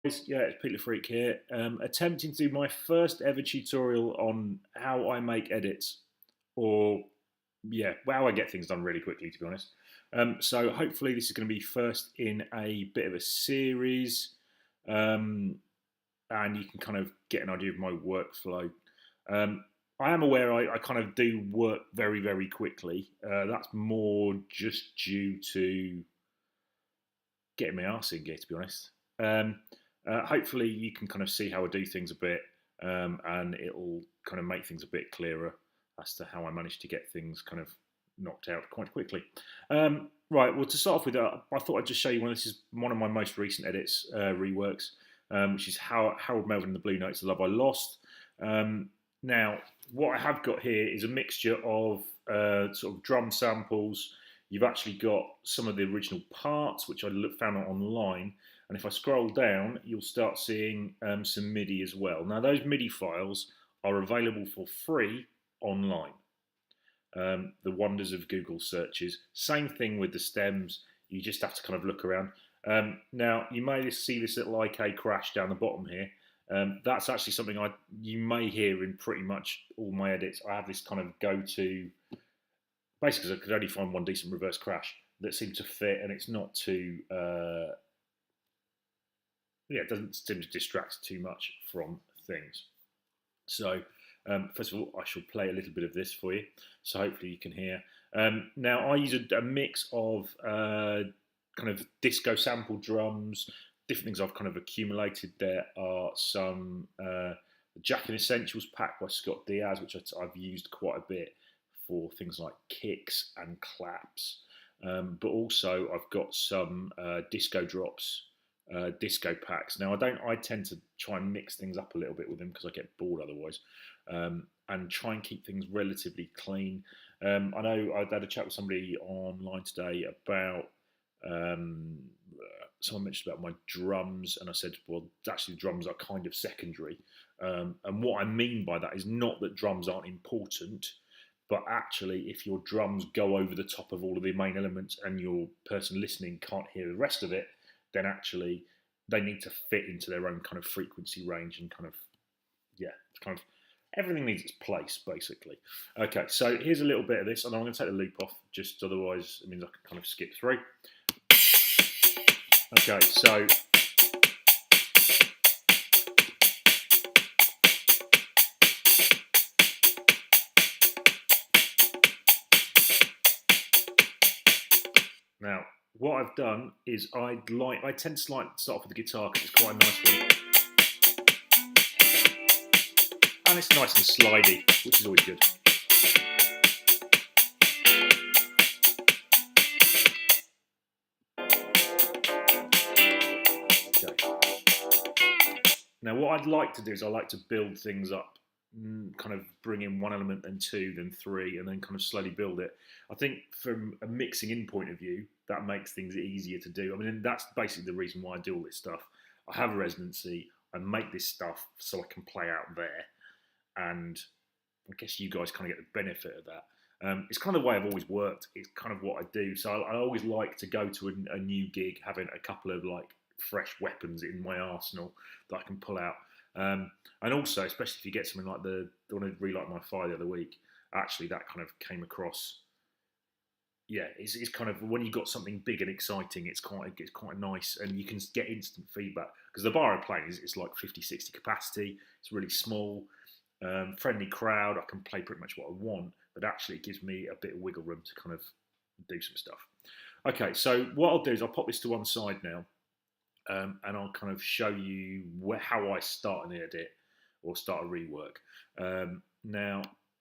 Yeah, it's Peter Freak here, attempting to do my first ever tutorial on how I make edits, or yeah, how I get things done really quickly, to be honest. So hopefully this is going to be first in a bit of a series, um, and you can kind of get an idea of my workflow. Um, I am aware I kind of do work very, very quickly. That's more just due to getting my arse in gear, to be honest. Um, Hopefully, you can kind of see how I do things a bit, and it'll kind of make things a bit clearer as to how I manage to get things kind of knocked out quite quickly. Right, well, to start off with, I thought I'd just show you one. This is one of my most recent edits, reworks, which is Harold Melvin and the Blue Notes, The Love I Lost. Now, what I have got here is a mixture of sort of drum samples. You've actually got some of the original parts, which I found online. And if I scroll down, you'll start seeing some MIDI as well. Now, those MIDI files are available for free online. The wonders of Google searches. Same thing with the stems. You just have to kind of look around. Now, you may see this little IK crash down the bottom here. That's actually something you may hear in pretty much all my edits. I have this kind of go-to, basically because I could only find one decent reverse crash that seemed to fit, and it's not too, yeah, it doesn't seem to distract too much from things. So first of all, I shall play a little bit of this for you, so hopefully you can hear. Now, I use a mix of kind of disco sample drums, different things I've kind of accumulated. There are some Jack and Essentials pack by Scott Diaz, which I've used quite a bit for things like kicks and claps. But also I've got some disco drops, disco packs. Now I tend to try and mix things up a little bit with them because I get bored otherwise, and try and keep things relatively clean. I know I had a chat with somebody online today about someone mentioned about my drums, and I said, well, actually, the drums are kind of secondary. And what I mean by that is not that drums aren't important, but actually, if your drums go over the top of all of the main elements and your person listening can't hear the rest of it, then actually they need to fit into their own kind of frequency range and kind of, yeah, kind of everything needs its place, basically. Okay, so here's a little bit of this, and I'm going to take the loop off, just otherwise it means I can kind of skip through. Okay, so now what I've done is I tend to start off with the guitar because it's quite a nice one, and it's nice and slidey, which is always good. Now, what I'd like to do is I like to build things up, kind of bring in one element, then two, then three, and then kind of slowly build it. I think from a mixing in point of view, that makes things easier to do. I mean, that's basically the reason why I do all this stuff. I have a residency, I make this stuff so I can play out there, and I guess you guys kind of get the benefit of that. It's kind of the way I've always worked. It's kind of what I do. So I always like to go to a new gig having a couple of like fresh weapons in my arsenal that I can pull out. And also, especially if you get something like the one I relight my fire the other week, actually that kind of came across. Yeah, it's kind of when you've got something big and exciting, it's quite nice, and you can get instant feedback because the bar I'm playing is like 50, 60 capacity. It's really small, friendly crowd. I can play pretty much what I want, but actually it gives me a bit of wiggle room to kind of do some stuff. Okay, so what I'll do is I'll pop this to one side now, and I'll kind of show you how I start an edit or start a rework. Now,